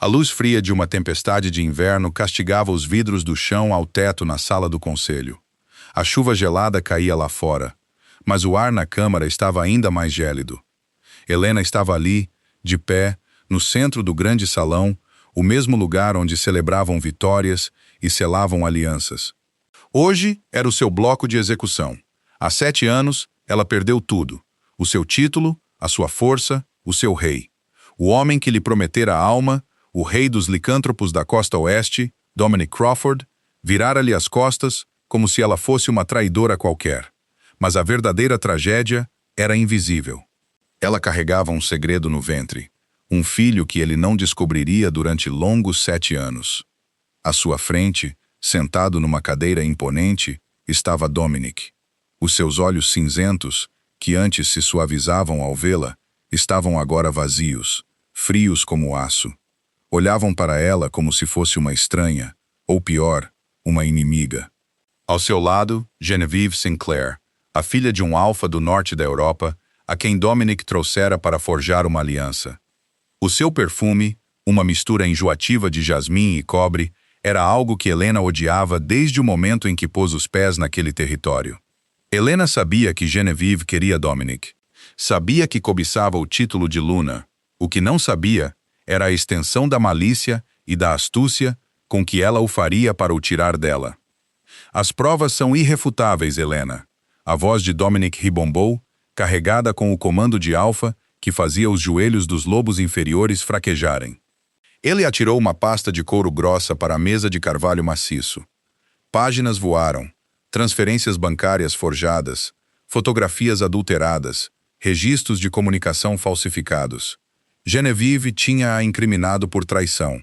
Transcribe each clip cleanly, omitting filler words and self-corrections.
A luz fria de uma tempestade de inverno castigava os vidros do chão ao teto na sala do conselho. A chuva gelada caía lá fora, mas o ar na câmara estava ainda mais gélido. Helena estava ali, de pé, no centro do grande salão, o mesmo lugar onde celebravam vitórias e selavam alianças. Hoje era o seu bloco de execução. Há 7 anos, ela perdeu tudo: o seu título, a sua força, o seu rei. O homem que lhe prometera a alma, o rei dos licântropos da costa oeste, Dominic Crawford, virara-lhe as costas como se ela fosse uma traidora qualquer. Mas a verdadeira tragédia era invisível. Ela carregava um segredo no ventre, um filho que ele não descobriria durante longos 7 anos. À sua frente, sentado numa cadeira imponente, estava Dominic. Os seus olhos cinzentos, que antes se suavizavam ao vê-la, estavam agora vazios, frios como aço. Olhavam para ela como se fosse uma estranha, ou pior, uma inimiga. Ao seu lado, Genevieve Sinclair, a filha de um alfa do norte da Europa, a quem Dominic trouxera para forjar uma aliança. O seu perfume, uma mistura enjoativa de jasmim e cobre, era algo que Helena odiava desde o momento em que pôs os pés naquele território. Helena sabia que Genevieve queria Dominic. Sabia que cobiçava o título de Luna. O que não sabia era a extensão da malícia e da astúcia com que ela o faria para o tirar dela. As provas são irrefutáveis, Helena. A voz de Dominic ribombou, carregada com o comando de alfa que fazia os joelhos dos lobos inferiores fraquejarem. Ele atirou uma pasta de couro grossa para a mesa de carvalho maciço. Páginas voaram, transferências bancárias forjadas, fotografias adulteradas, registros de comunicação falsificados. Genevieve tinha-a incriminado por traição.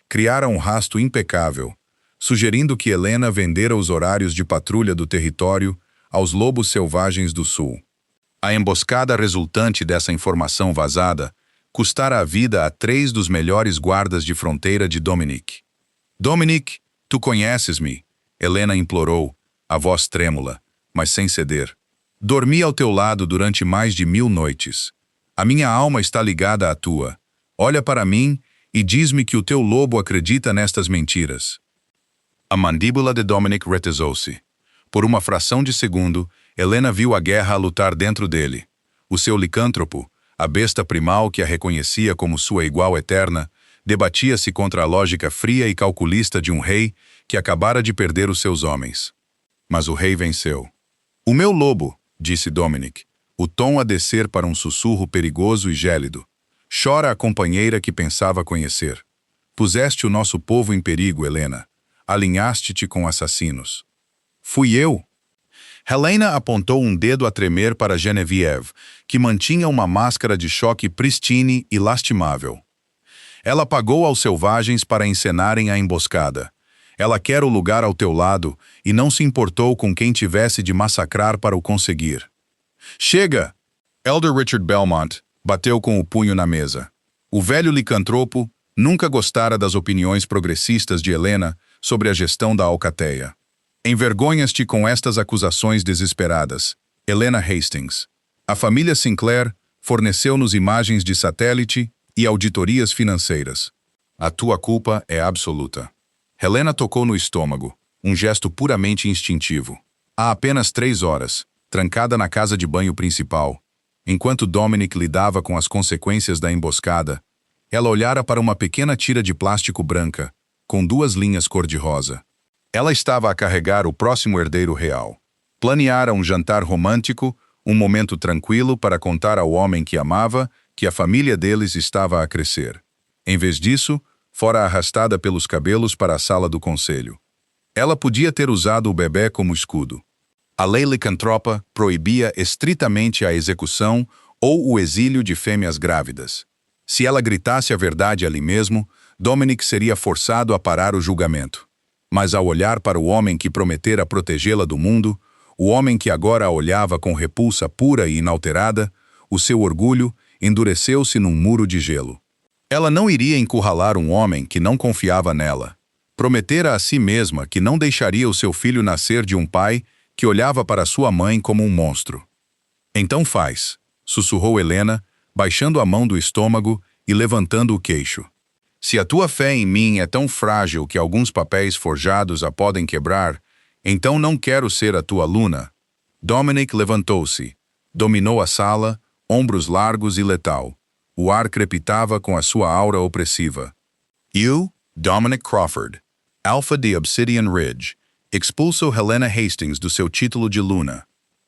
Criara um rastro impecável, sugerindo que Helena vendera os horários de patrulha do território aos lobos selvagens do sul. A emboscada resultante dessa informação vazada custara a vida a 3 dos melhores guardas de fronteira de Dominic. "Dominic, tu conheces-me", Helena implorou, a voz trêmula, mas sem ceder. "Dormi ao teu lado durante mais de 1000 noites. A minha alma está ligada à tua. Olha para mim e diz-me que o teu lobo acredita nestas mentiras." A mandíbula de Dominic retesou-se. Por uma fração de segundo, Helena viu a guerra a lutar dentro dele. O seu licântropo, a besta primal que a reconhecia como sua igual eterna, debatia-se contra a lógica fria e calculista de um rei que acabara de perder os seus homens. Mas o rei venceu. "O meu lobo", disse Dominic, o tom a descer para um sussurro perigoso e gélido. "Chora a companheira que pensava conhecer. Puseste o nosso povo em perigo, Helena. Alinhaste-te com assassinos." "Fui eu." Helena apontou um dedo a tremer para Genevieve, que mantinha uma máscara de choque pristine e lastimável. "Ela pagou aos selvagens para encenarem a emboscada. Ela quer o lugar ao teu lado e não se importou com quem tivesse de massacrar para o conseguir." "Chega!" Elder Richard Belmont bateu com o punho na mesa. O velho licantropo nunca gostara das opiniões progressistas de Helena sobre a gestão da alcateia. "Envergonhas-te com estas acusações desesperadas, Helena Hastings. A família Sinclair forneceu-nos imagens de satélite e auditorias financeiras. A tua culpa é absoluta." Helena tocou no estômago, um gesto puramente instintivo. Há apenas 3 horas, trancada na casa de banho principal, enquanto Dominic lidava com as consequências da emboscada, ela olhara para uma pequena tira de plástico branca, com 2 linhas cor-de-rosa. Ela estava a carregar o próximo herdeiro real. Planeara um jantar romântico, um momento tranquilo para contar ao homem que amava que a família deles estava a crescer. Em vez disso, fora arrastada pelos cabelos para a sala do conselho. Ela podia ter usado o bebê como escudo. A lei licantropa proibia estritamente a execução ou o exílio de fêmeas grávidas. Se ela gritasse a verdade ali mesmo, Dominic seria forçado a parar o julgamento. Mas ao olhar para o homem que prometera protegê-la do mundo, o homem que agora a olhava com repulsa pura e inalterada, o seu orgulho endureceu-se num muro de gelo. Ela não iria encurralar um homem que não confiava nela. Prometera a si mesma que não deixaria o seu filho nascer de um pai que olhava para sua mãe como um monstro. "Então faz", sussurrou Helena, baixando a mão do estômago e levantando o queixo. Se a tua fé em mim é tão frágil que alguns papéis forjados a podem quebrar, então não quero ser a tua aluna. Dominic levantou-se, dominou a sala, ombros largos e letal. O ar crepitava com a sua aura opressiva. Eu, Dominic Crawford, Alpha de Obsidian Ridge, expulso Helena Hastings do seu título de Luna.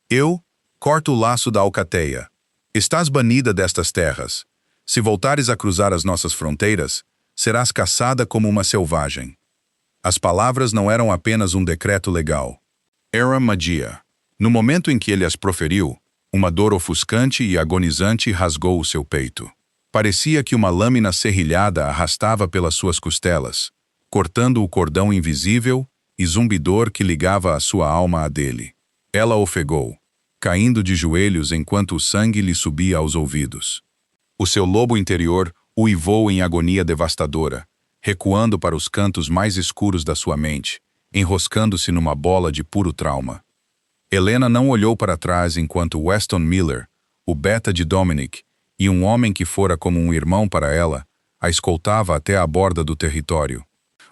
Eu corto o laço da alcateia. Estás banida destas terras. Se voltares a cruzar as nossas fronteiras, serás caçada como uma selvagem. As palavras não eram apenas um decreto legal. Era magia. No momento em que ele as proferiu, uma dor ofuscante e agonizante rasgou o seu peito. Parecia que uma lâmina serrilhada arrastava pelas suas costelas, cortando o cordão invisível e zumbidor que ligava a sua alma à dele. Ela ofegou, caindo de joelhos enquanto o sangue lhe subia aos ouvidos. O seu lobo interior uivou em agonia devastadora, recuando para os cantos mais escuros da sua mente, enroscando-se numa bola de puro trauma. Helena não olhou para trás enquanto Weston Miller, o beta de Dominic, e um homem que fora como um irmão para ela, a escoltava até a borda do território.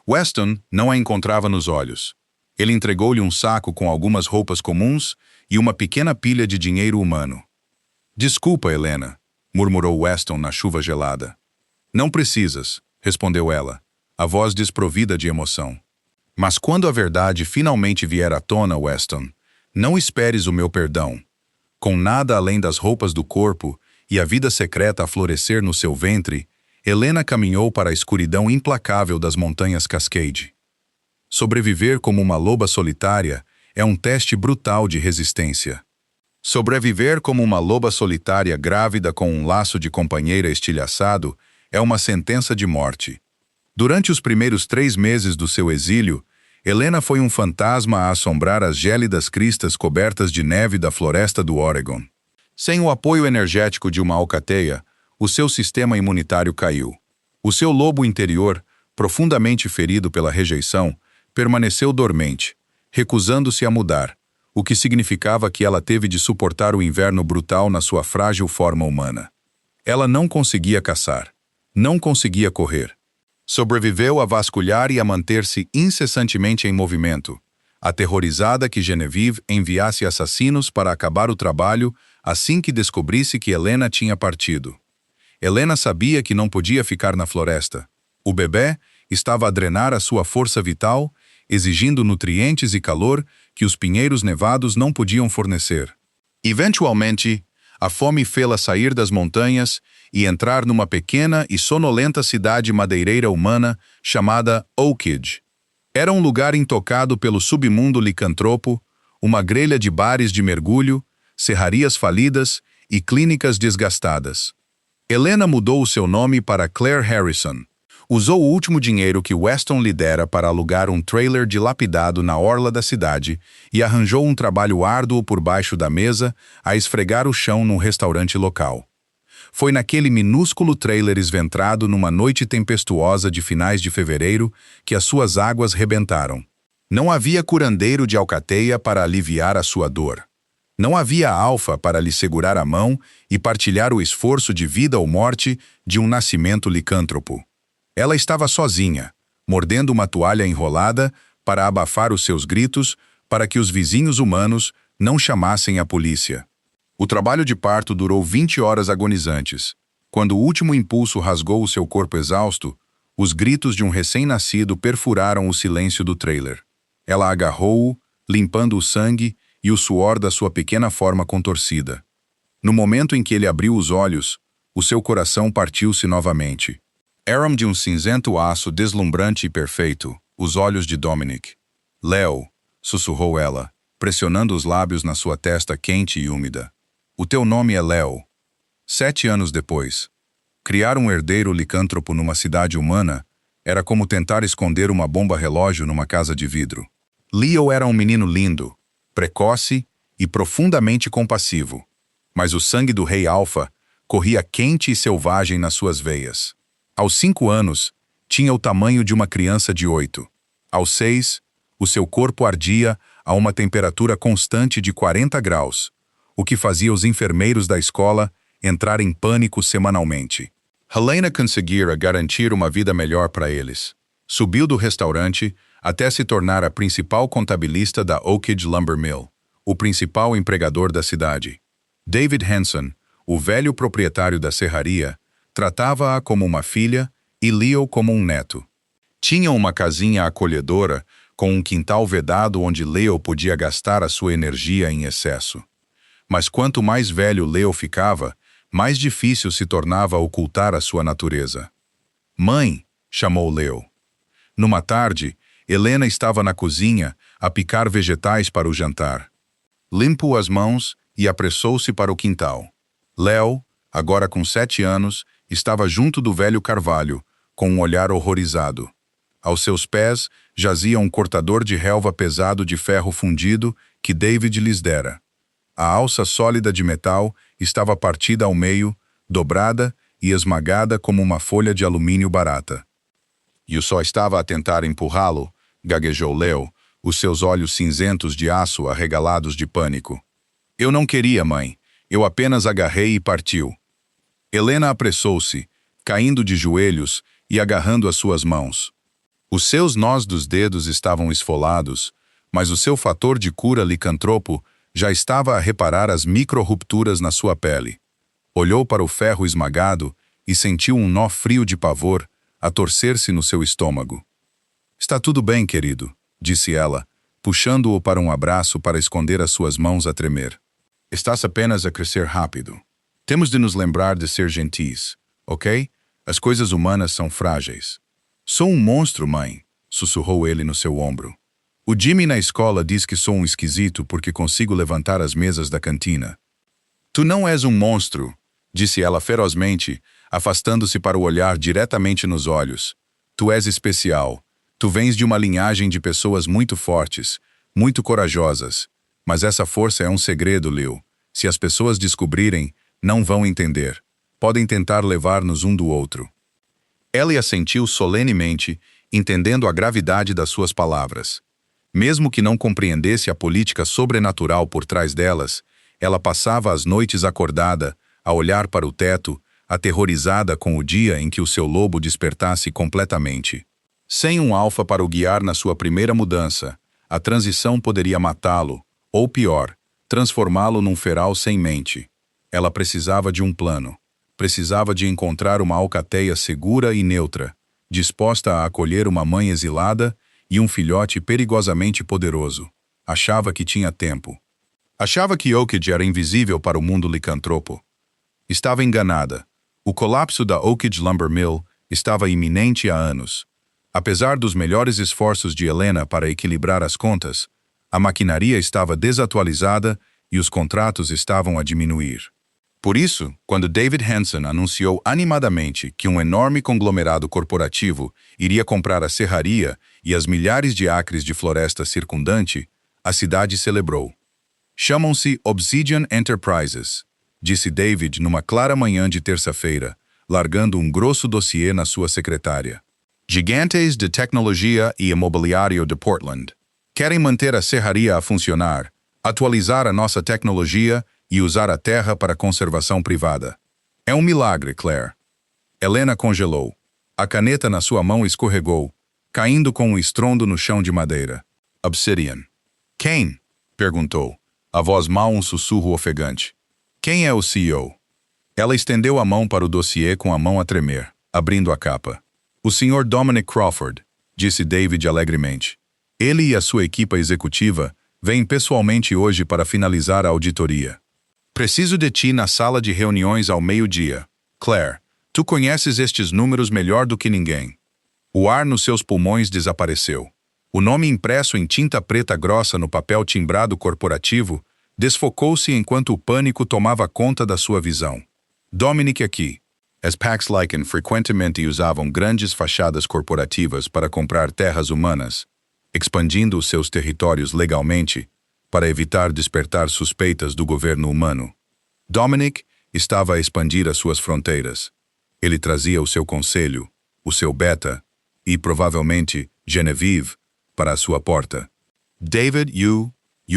Weston não a encontrava nos olhos. Ele entregou-lhe um saco com algumas roupas comuns e uma pequena pilha de dinheiro humano. Desculpa, Helena, murmurou Weston na chuva gelada. Não precisas, respondeu ela, a voz desprovida de emoção. Mas quando a verdade finalmente vier à tona, Weston, não esperes o meu perdão. Com nada além das roupas do corpo e a vida secreta a florescer no seu ventre, Helena caminhou para a escuridão implacável das montanhas Cascade. Sobreviver como uma loba solitária é um teste brutal de resistência. Sobreviver como uma loba solitária grávida com um laço de companheira estilhaçado é uma sentença de morte. Durante os primeiros 3 meses do seu exílio, Helena foi um fantasma a assombrar as gélidas cristas cobertas de neve da floresta do Oregon. Sem o apoio energético de uma alcateia, o seu sistema imunitário caiu. O seu lobo interior, profundamente ferido pela rejeição, permaneceu dormente, recusando-se a mudar, o que significava que ela teve de suportar o inverno brutal na sua frágil forma humana. Ela não conseguia caçar, não conseguia correr. Sobreviveu a vasculhar e a manter-se incessantemente em movimento, aterrorizada que Genevieve enviasse assassinos para acabar o trabalho assim que descobrisse que Helena tinha partido. Helena sabia que não podia ficar na floresta. O bebê estava a drenar a sua força vital, exigindo nutrientes e calor que os pinheiros nevados não podiam fornecer. Eventualmente, a fome fê-la sair das montanhas e entrar numa pequena e sonolenta cidade madeireira humana chamada Oakidge. Era um lugar intocado pelo submundo licantropo, uma grelha de bares de mergulho, serrarias falidas e clínicas desgastadas. Helena mudou o seu nome para Claire Harrison. Usou o último dinheiro que Weston lhe dera para alugar um trailer dilapidado na orla da cidade e arranjou um trabalho árduo por baixo da mesa a esfregar o chão num restaurante local. Foi naquele minúsculo trailer esventrado numa noite tempestuosa de finais de fevereiro que as suas águas rebentaram. Não havia curandeiro de alcateia para aliviar a sua dor. Não havia alfa para lhe segurar a mão e partilhar o esforço de vida ou morte de um nascimento licântropo. Ela estava sozinha, mordendo uma toalha enrolada para abafar os seus gritos para que os vizinhos humanos não chamassem a polícia. O trabalho de parto durou 20 horas agonizantes. Quando o último impulso rasgou o seu corpo exausto, os gritos de um recém-nascido perfuraram o silêncio do trailer. Ela agarrou-o, limpando o sangue e o suor da sua pequena forma contorcida. No momento em que ele abriu os olhos, o seu coração partiu-se novamente. Eram de um cinzento aço deslumbrante e perfeito, os olhos de Dominic. Leo, sussurrou ela, pressionando os lábios na sua testa quente e úmida. O teu nome é Leo. 7 anos depois. Criar um herdeiro licântropo numa cidade humana era como tentar esconder uma bomba-relógio numa casa de vidro. Leo era um menino lindo, precoce e profundamente compassivo, mas o sangue do rei Alfa corria quente e selvagem nas suas veias. Aos 5 anos, tinha o tamanho de uma criança de 8. Aos 6, o seu corpo ardia a uma temperatura constante de 40 graus, o que fazia os enfermeiros da escola entrar em pânico semanalmente. Helena conseguira garantir uma vida melhor para eles. Subiu do restaurante até se tornar a principal contabilista da Oakridge Lumber Mill, o principal empregador da cidade. David Hanson, o velho proprietário da serraria, tratava-a como uma filha e Leo como um neto. Tinham uma casinha acolhedora com um quintal vedado onde Leo podia gastar a sua energia em excesso. Mas quanto mais velho Leo ficava, mais difícil se tornava ocultar a sua natureza. "Mãe", chamou Leo. Numa tarde, Helena estava na cozinha a picar vegetais para o jantar. Limpou as mãos e apressou-se para o quintal. Leo, agora com 7 anos, estava junto do velho carvalho, com um olhar horrorizado. Aos seus pés jazia um cortador de relva pesado de ferro fundido que David lhes dera. A alça sólida de metal estava partida ao meio, dobrada e esmagada como uma folha de alumínio barata. "Eu só estava a tentar empurrá-lo", gaguejou Leo, os seus olhos cinzentos de aço arregalados de pânico. "Eu não queria, mãe. Eu apenas agarrei e partiu." Helena apressou-se, caindo de joelhos e agarrando as suas mãos. Os seus nós dos dedos estavam esfolados, mas o seu fator de cura licantropo já estava a reparar as micro-rupturas na sua pele. Olhou para o ferro esmagado e sentiu um nó frio de pavor a torcer-se no seu estômago. "Está tudo bem, querido", disse ela, puxando-o para um abraço para esconder as suas mãos a tremer. "Estás apenas a crescer rápido. Temos de nos lembrar de ser gentis, ok? As coisas humanas são frágeis." "Sou um monstro, mãe", sussurrou ele no seu ombro. "O Jimmy na escola diz que sou um esquisito porque consigo levantar as mesas da cantina." "Tu não és um monstro", disse ela ferozmente, afastando-se para o olhar diretamente nos olhos. "Tu és especial. Tu vens de uma linhagem de pessoas muito fortes, muito corajosas. Mas essa força é um segredo, Leo. Se as pessoas descobrirem, não vão entender. Podem tentar levar-nos um do outro." Ela assentiu solenemente, entendendo a gravidade das suas palavras. Mesmo que não compreendesse a política sobrenatural por trás delas, ela passava as noites acordada, a olhar para o teto, aterrorizada com o dia em que o seu lobo despertasse completamente. Sem um alfa para o guiar na sua primeira mudança, a transição poderia matá-lo, ou pior, transformá-lo num feral sem mente. Ela precisava de um plano. Precisava de encontrar uma alcateia segura e neutra, disposta a acolher uma mãe exilada e um filhote perigosamente poderoso. Achava que tinha tempo. Achava que Oakridge era invisível para o mundo licantropo. Estava enganada. O colapso da Oakridge Lumber Mill estava iminente há anos. Apesar dos melhores esforços de Helena para equilibrar as contas, a maquinaria estava desatualizada e os contratos estavam a diminuir. Por isso, quando David Hanson anunciou animadamente que um enorme conglomerado corporativo iria comprar a serraria e as milhares de acres de floresta circundante, a cidade celebrou. "Chamam-se Obsidian Enterprises", disse David numa clara manhã de terça-feira, largando um grosso dossiê na sua secretária. "Gigantes de tecnologia e imobiliário de Portland. Querem manter a serraria a funcionar, atualizar a nossa tecnologia e usar a terra para conservação privada. É um milagre, Claire." Helena congelou. A caneta na sua mão escorregou, caindo com um estrondo no chão de madeira. "Obsidian." "Quem?" perguntou, a voz mal um sussurro ofegante. "Quem é o CEO?" Ela estendeu a mão para o dossiê com a mão a tremer, abrindo a capa. "O Sr. Dominic Crawford", disse David alegremente. "Ele e a sua equipa executiva vêm pessoalmente hoje para finalizar a auditoria. Preciso de ti na sala de reuniões ao meio-dia. Claire, tu conheces estes números melhor do que ninguém." O ar nos seus pulmões desapareceu. O nome impresso em tinta preta grossa no papel timbrado corporativo desfocou-se enquanto o pânico tomava conta da sua visão. Dominic aqui. As Pax Lycan frequentemente usavam grandes fachadas corporativas para comprar terras humanas, expandindo os seus territórios legalmente, para evitar despertar suspeitas do governo humano. Dominic estava a expandir as suas fronteiras. Ele trazia o seu conselho, o seu beta e, provavelmente, Genevieve, para a sua porta. "David, eu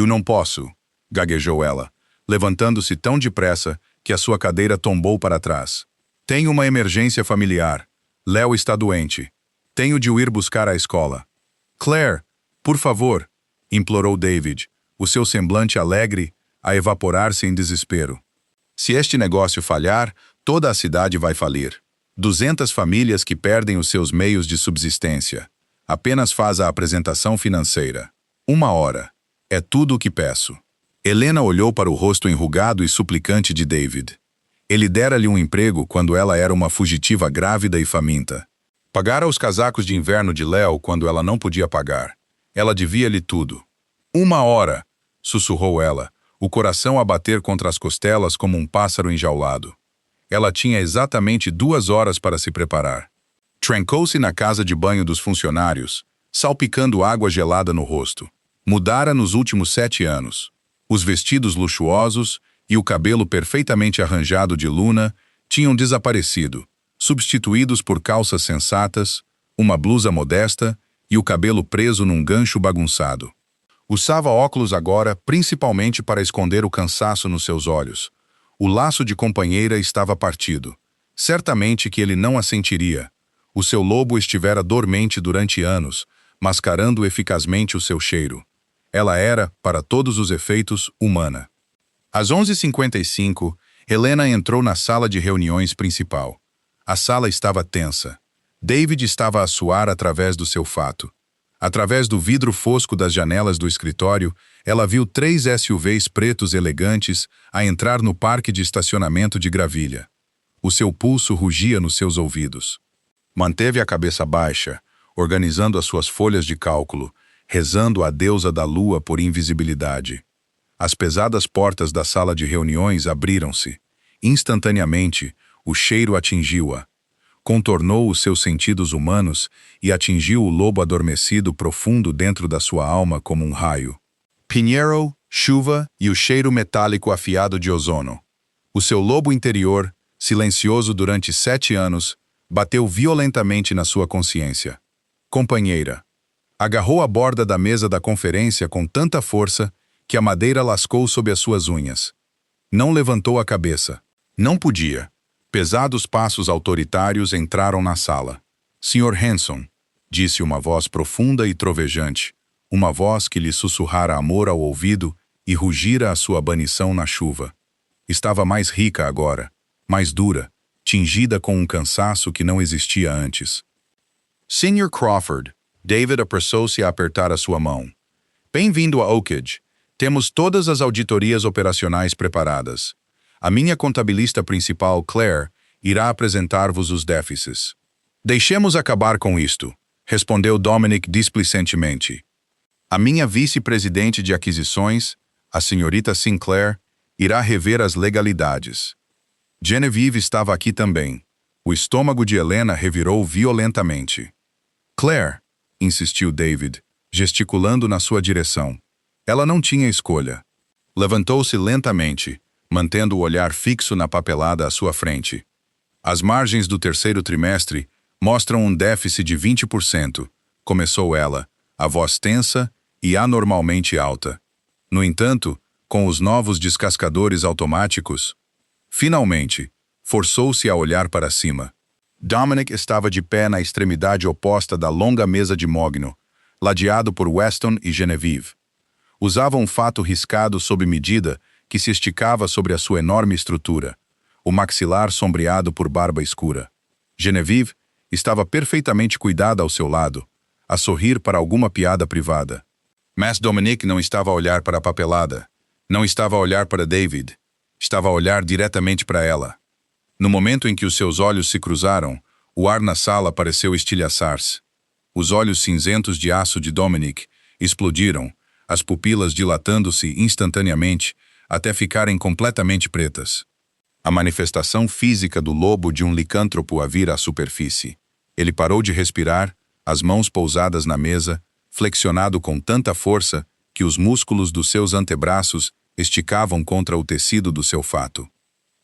não posso", gaguejou ela, levantando-se tão depressa que a sua cadeira tombou para trás. Tenho uma emergência familiar. Léo está doente. Tenho de o ir buscar à escola. Claire, por favor, implorou David, o seu semblante alegre a evaporar-se em desespero. Se este negócio falhar, toda a cidade vai falir. 200 famílias que perdem os seus meios de subsistência. Apenas faz a apresentação financeira. 1 hora. É tudo o que peço. Helena olhou para o rosto enrugado e suplicante de David. Ele dera-lhe um emprego quando ela era uma fugitiva grávida e faminta. Pagara os casacos de inverno de Léo quando ela não podia pagar. Ela devia-lhe tudo. 1 hora, sussurrou ela, o coração a bater contra as costelas como um pássaro enjaulado. Ela tinha exatamente 2 horas para se preparar. Trancou-se na casa de banho dos funcionários, salpicando água gelada no rosto. Mudara nos últimos 7 anos. Os vestidos luxuosos e o cabelo perfeitamente arranjado de Luna tinham desaparecido, substituídos por calças sensatas, uma blusa modesta e o cabelo preso num gancho bagunçado. Usava óculos agora principalmente para esconder o cansaço nos seus olhos. O laço de companheira estava partido. Certamente que ele não a sentiria. O seu lobo estivera dormente durante anos, mascarando eficazmente o seu cheiro. Ela era, para todos os efeitos, humana. Às 11h55, Helena entrou na sala de reuniões principal. A sala estava tensa. David estava a suar através do seu fato. Através do vidro fosco das janelas do escritório, ela viu 3 SUVs pretos elegantes a entrar no parque de estacionamento de Gravilha. O seu pulso rugia nos seus ouvidos. Manteve a cabeça baixa, organizando as suas folhas de cálculo, rezando à deusa da lua por invisibilidade. As pesadas portas da sala de reuniões abriram-se. Instantaneamente, o cheiro atingiu-a. Contornou os seus sentidos humanos e atingiu o lobo adormecido profundo dentro da sua alma como um raio. Pinheiro, chuva e o cheiro metálico afiado de ozono. O seu lobo interior, silencioso durante 7 anos, bateu violentamente na sua consciência. Companheira. Agarrou a borda da mesa da conferência com tanta força que a madeira lascou sob as suas unhas. Não levantou a cabeça. Não podia. Pesados passos autoritários entraram na sala. Sr. Hanson, disse uma voz profunda e trovejante, uma voz que lhe sussurrara amor ao ouvido e rugira a sua banição na chuva. Estava mais rica agora, mais dura, tingida com um cansaço que não existia antes. Sr. Crawford, David apressou-se a apertar a sua mão. Bem-vindo a Oakage. Temos todas as auditorias operacionais preparadas. A minha contabilista principal, Claire, irá apresentar-vos os déficits. Deixemos acabar com isto, respondeu Dominic displicentemente. A minha vice-presidente de aquisições, a senhorita Sinclair, irá rever as legalidades. Genevieve estava aqui também. O estômago de Helena revirou violentamente. Claire, insistiu David, gesticulando na sua direção. Ela não tinha escolha. Levantou-se lentamente, mantendo o olhar fixo na papelada à sua frente. As margens do 3º trimestre mostram um déficit de 20%, começou ela, a voz tensa e anormalmente alta. No entanto, com os novos descascadores automáticos, finalmente, forçou-se a olhar para cima. Dominic estava de pé na extremidade oposta da longa mesa de mogno, ladeado por Weston e Genevieve. Usava um fato riscado sob medida que se esticava sobre a sua enorme estrutura, o maxilar sombreado por barba escura. Genevieve estava perfeitamente cuidada ao seu lado, a sorrir para alguma piada privada. Mas Dominic não estava a olhar para a papelada, não estava a olhar para David, estava a olhar diretamente para ela. No momento em que os seus olhos se cruzaram, o ar na sala pareceu estilhaçar-se. Os olhos cinzentos de aço de Dominic explodiram, as pupilas dilatando-se instantaneamente até ficarem completamente pretas. A manifestação física do lobo de um licântropo a vir à superfície. Ele parou de respirar, as mãos pousadas na mesa, flexionado com tanta força que os músculos dos seus antebraços esticavam contra o tecido do seu fato.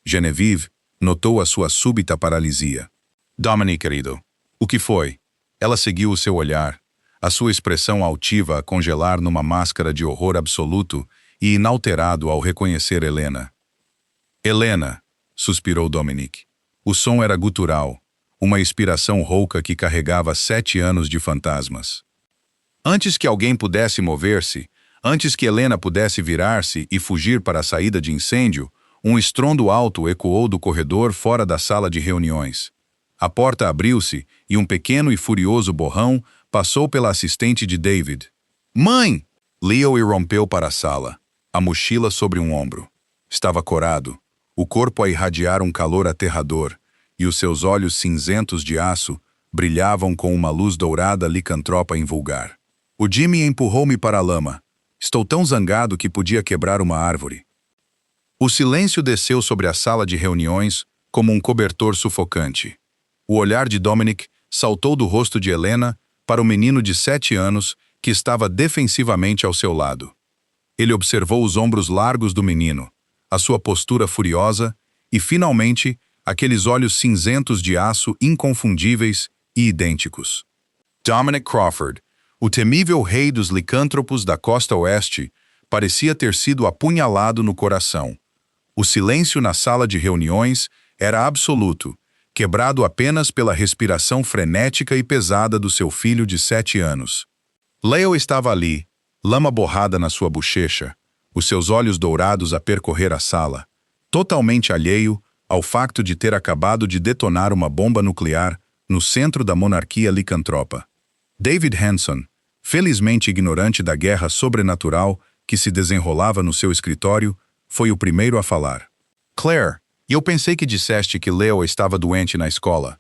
Genevieve notou a sua súbita paralisia. Dominic, querido, o que foi? Ela seguiu o seu olhar, a sua expressão altiva a congelar numa máscara de horror absoluto e inalterado ao reconhecer Helena. Helena, suspirou Dominic. O som era gutural, uma inspiração rouca que carregava 7 anos de fantasmas. Antes que alguém pudesse mover-se, antes que Helena pudesse virar-se e fugir para a saída de incêndio, um estrondo alto ecoou do corredor fora da sala de reuniões. A porta abriu-se e um pequeno e furioso borrão passou pela assistente de David. "Mãe!" Leo irrompeu para a sala, a mochila sobre um ombro. Estava corado, o corpo a irradiar um calor aterrador, e os seus olhos cinzentos de aço brilhavam com uma luz dourada licantropa invulgar. O Jimmy empurrou-me para a lama. Estou tão zangado que podia quebrar uma árvore. O silêncio desceu sobre a sala de reuniões como um cobertor sufocante. O olhar de Dominic saltou do rosto de Helena para o menino de 7 anos que estava defensivamente ao seu lado. Ele observou os ombros largos do menino, a sua postura furiosa e, finalmente, aqueles olhos cinzentos de aço inconfundíveis e idênticos. Dominic Crawford, o temível rei dos licântropos da costa oeste, parecia ter sido apunhalado no coração. O silêncio na sala de reuniões era absoluto, quebrado apenas pela respiração frenética e pesada do seu filho de 7 anos. Leo estava ali, lama borrada na sua bochecha, os seus olhos dourados a percorrer a sala, totalmente alheio ao facto de ter acabado de detonar uma bomba nuclear no centro da monarquia licantropa. David Hanson, felizmente ignorante da guerra sobrenatural que se desenrolava no seu escritório, foi o primeiro a falar. "Claire, eu pensei que disseste que Leo estava doente na escola."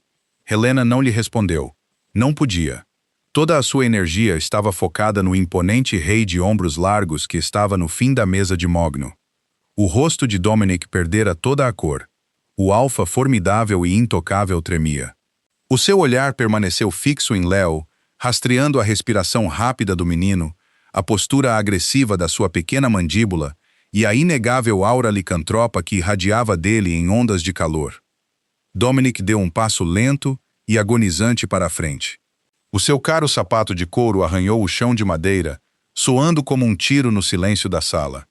Helena não lhe respondeu. Não podia. Toda a sua energia estava focada no imponente rei de ombros largos que estava no fim da mesa de mogno. O rosto de Dominic perdera toda a cor. O alfa formidável e intocável tremia. O seu olhar permaneceu fixo em Leo, rastreando a respiração rápida do menino, a postura agressiva da sua pequena mandíbula e a inegável aura licantropa que irradiava dele em ondas de calor. Dominic deu um passo lento e agonizante para a frente. O seu caro sapato de couro arranhou o chão de madeira, soando como um tiro no silêncio da sala.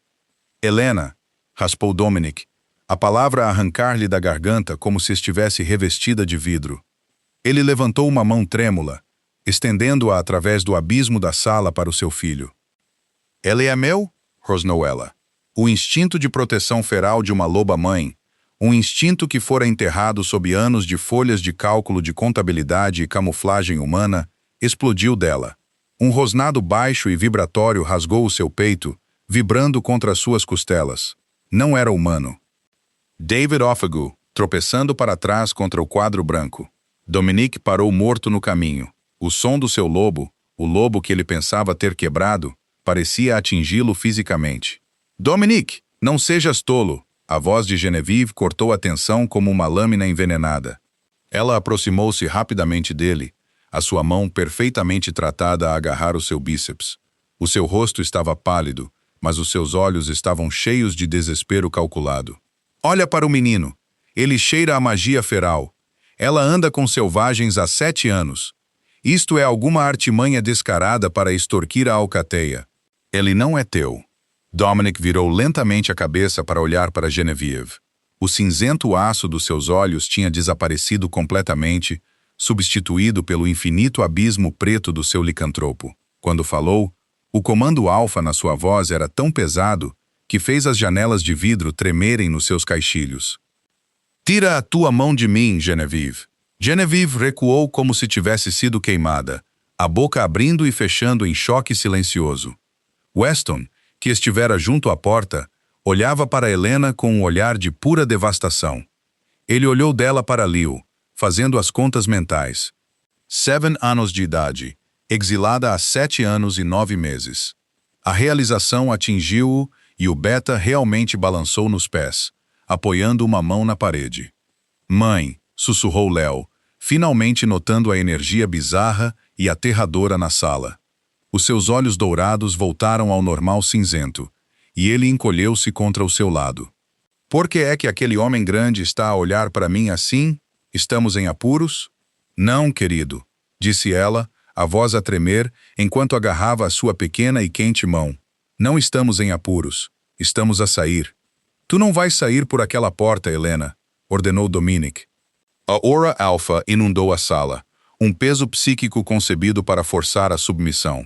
"Helena", raspou Dominic, a palavra a arrancar-lhe da garganta como se estivesse revestida de vidro. Ele levantou uma mão trêmula, estendendo-a através do abismo da sala para o seu filho. "Ele é meu?" rosnou ela. O instinto de proteção feral de uma loba-mãe, um instinto que fora enterrado sob anos de folhas de cálculo de contabilidade e camuflagem humana, explodiu dela. Um rosnado baixo e vibratório rasgou o seu peito, vibrando contra as suas costelas. Não era humano. David Offagu, tropeçando para trás contra o quadro branco. Dominic parou morto no caminho. O som do seu lobo, o lobo que ele pensava ter quebrado, parecia atingi-lo fisicamente. "Dominic, não sejas tolo!" A voz de Genevieve cortou a tensão como uma lâmina envenenada. Ela aproximou-se rapidamente dele, a sua mão perfeitamente tratada a agarrar o seu bíceps. O seu rosto estava pálido, mas os seus olhos estavam cheios de desespero calculado. "Olha para o menino. Ele cheira a magia feral. Ela anda com selvagens há 7 anos. Isto é alguma artimanha descarada para extorquir a alcateia. Ele não é teu." Dominic virou lentamente a cabeça para olhar para Genevieve. O cinzento aço dos seus olhos tinha desaparecido completamente, substituído pelo infinito abismo preto do seu licantropo. Quando falou, o comando alfa na sua voz era tão pesado que fez as janelas de vidro tremerem nos seus caixilhos. "Tira a tua mão de mim, Genevieve." Genevieve recuou como se tivesse sido queimada, a boca abrindo e fechando em choque silencioso. Weston, que estivera junto à porta, olhava para Helena com um olhar de pura devastação. Ele olhou dela para Leo, fazendo as contas mentais. 7 anos de idade, exilada há 7 anos e 9 meses. A realização atingiu-o e o Beta realmente balançou nos pés, apoiando uma mão na parede. "Mãe", sussurrou Leo, finalmente notando a energia bizarra e aterradora na sala. Os seus olhos dourados voltaram ao normal cinzento, e ele encolheu-se contra o seu lado. "Por que é que aquele homem grande está a olhar para mim assim? Estamos em apuros?" "Não, querido", disse ela, a voz a tremer, enquanto agarrava a sua pequena e quente mão. "Não estamos em apuros. Estamos a sair." "Tu não vais sair por aquela porta, Helena", ordenou Dominic. A aura alfa inundou a sala, um peso psíquico concebido para forçar a submissão.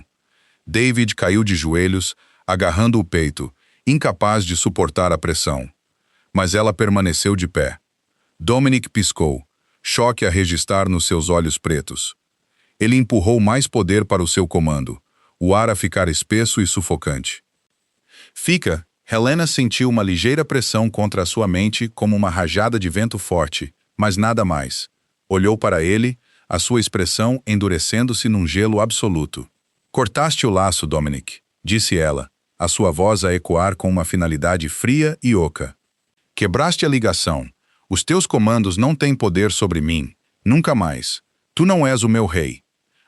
David caiu de joelhos, agarrando o peito, incapaz de suportar a pressão. Mas ela permaneceu de pé. Dominic piscou, choque a registrar nos seus olhos pretos. Ele empurrou mais poder para o seu comando, o ar a ficar espesso e sufocante. Fica, Helena sentiu uma ligeira pressão contra a sua mente como uma rajada de vento forte, mas nada mais. Olhou para ele, a sua expressão endurecendo-se num gelo absoluto. Cortaste o laço, Dominic, disse ela, a sua voz a ecoar com uma finalidade fria e oca. Quebraste a ligação. Os teus comandos não têm poder sobre mim. Nunca mais. Tu não és o meu rei.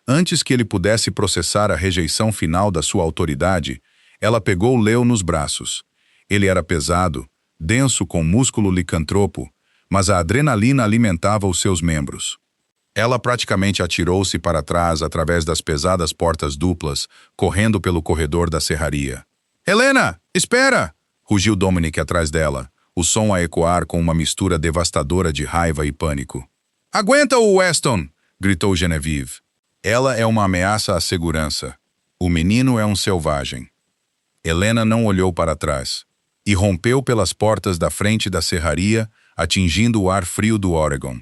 Antes que ele pudesse processar a rejeição final da sua autoridade, ela pegou Leo nos braços. Ele era pesado, denso com músculo licantropo, mas a adrenalina alimentava os seus membros. Ela praticamente atirou-se para trás através das pesadas portas duplas, correndo pelo corredor da serraria. Helena, espera! Rugiu Dominic atrás dela, o som a ecoar com uma mistura devastadora de raiva e pânico. Aguenta-o, Weston! Gritou Genevieve. Ela é uma ameaça à segurança. O menino é um selvagem. Helena não olhou para trás. E rompeu pelas portas da frente da serraria, atingindo o ar frio do Oregon.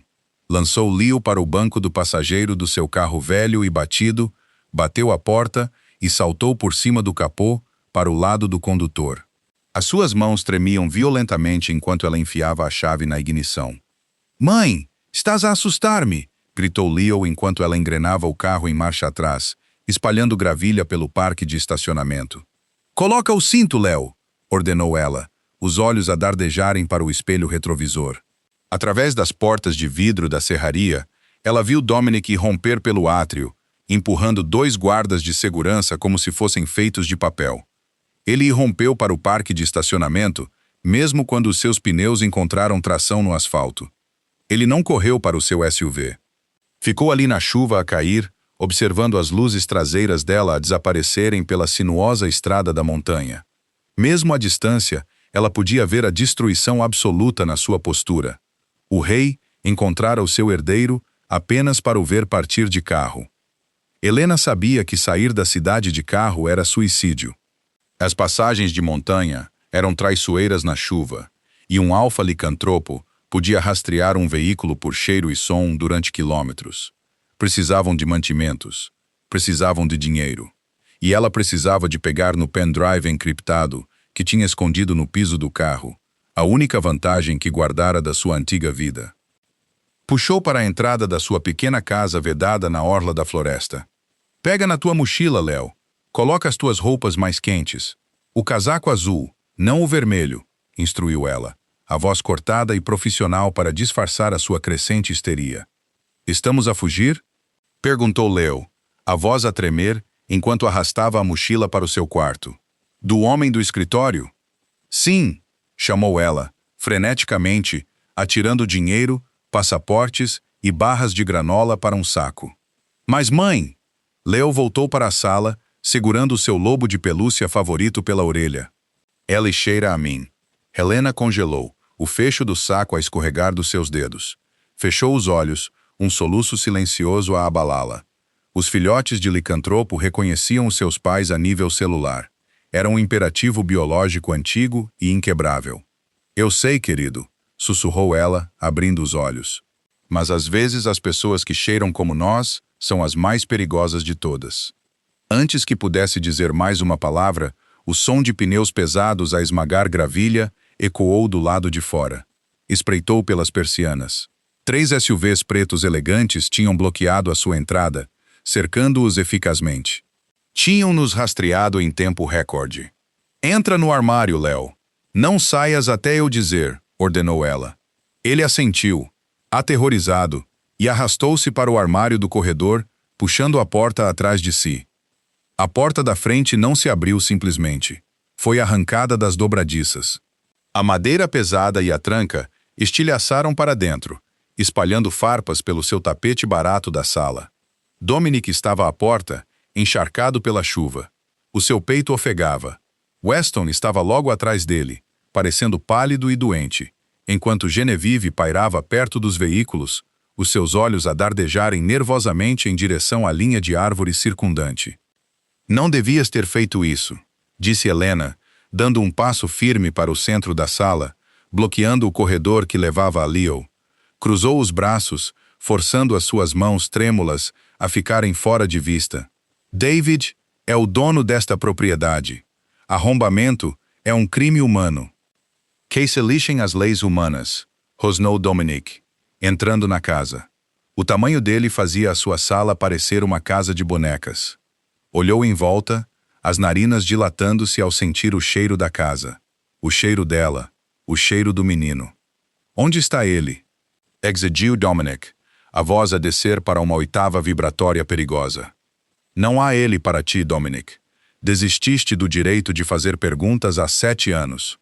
Lançou Leo para o banco do passageiro do seu carro velho e batido, bateu a porta e saltou por cima do capô para o lado do condutor. As suas mãos tremiam violentamente enquanto ela enfiava a chave na ignição. Mãe, estás a assustar-me! Gritou Leo enquanto ela engrenava o carro em marcha atrás, espalhando gravilha pelo parque de estacionamento. Coloca o cinto, Leo! Ordenou ela, os olhos a dardejarem para o espelho retrovisor. Através das portas de vidro da serraria, ela viu Dominic romper pelo átrio, empurrando 2 guardas de segurança como se fossem feitos de papel. Ele irrompeu para o parque de estacionamento, mesmo quando os seus pneus encontraram tração no asfalto. Ele não correu para o seu SUV. Ficou ali na chuva a cair, observando as luzes traseiras dela a desaparecerem pela sinuosa estrada da montanha. Mesmo à distância, ela podia ver a destruição absoluta na sua postura. O rei encontrara o seu herdeiro apenas para o ver partir de carro. Helena sabia que sair da cidade de carro era suicídio. As passagens de montanha eram traiçoeiras na chuva, e um alfa licantropo podia rastrear um veículo por cheiro e som durante quilômetros. Precisavam de mantimentos, precisavam de dinheiro. E ela precisava de pegar no pendrive encriptado que tinha escondido no piso do carro, a única vantagem que guardara da sua antiga vida. Puxou para a entrada da sua pequena casa vedada na orla da floresta. Pega na tua mochila, Leo. Coloca as tuas roupas mais quentes. O casaco azul, não o vermelho, instruiu ela, a voz cortada e profissional para disfarçar a sua crescente histeria. Estamos a fugir? Perguntou Leo, a voz a tremer enquanto arrastava a mochila para o seu quarto. Do homem do escritório? Sim, chamou ela, freneticamente, atirando dinheiro, passaportes e barras de granola para um saco. Mas mãe! Leo voltou para a sala, segurando o seu lobo de pelúcia favorito pela orelha. Ela cheira a mim. Helena congelou, o fecho do saco a escorregar dos seus dedos. Fechou os olhos, um soluço silencioso a abalá-la. Os filhotes de licantropo reconheciam os seus pais a nível celular. Era um imperativo biológico antigo e inquebrável. Eu sei, querido, sussurrou ela, abrindo os olhos. Mas às vezes as pessoas que cheiram como nós são as mais perigosas de todas. Antes que pudesse dizer mais uma palavra, o som de pneus pesados a esmagar gravilha ecoou do lado de fora. Espreitou pelas persianas. 3 SUVs pretos elegantes tinham bloqueado a sua entrada, cercando-os eficazmente. Tinham-nos rastreado em tempo recorde. Entra no armário, Leo. Não saias até eu dizer, ordenou ela. Ele assentiu, aterrorizado, e arrastou-se para o armário do corredor, puxando a porta atrás de si. A porta da frente não se abriu simplesmente. Foi arrancada das dobradiças. A madeira pesada e a tranca estilhaçaram para dentro, espalhando farpas pelo seu tapete barato da sala. Dominic estava à porta, encharcado pela chuva. O seu peito ofegava. Weston estava logo atrás dele, parecendo pálido e doente, enquanto Genevieve pairava perto dos veículos, os seus olhos a dardejarem nervosamente em direção à linha de árvore circundante. Não devias ter feito isso, disse Helena, dando um passo firme para o centro da sala, bloqueando o corredor que levava a Leo. Cruzou os braços, forçando as suas mãos trêmulas a ficarem fora de vista. David é o dono desta propriedade. Arrombamento é um crime humano. Que se lixem as leis humanas, rosnou Dominic, entrando na casa. O tamanho dele fazia a sua sala parecer uma casa de bonecas. Olhou em volta, as narinas dilatando-se ao sentir o cheiro da casa. O cheiro dela, o cheiro do menino. Onde está ele? Exigiu Dominic, a voz a descer para uma oitava vibratória perigosa. Não há ele para ti, Dominic. Desististe do direito de fazer perguntas há 7 anos.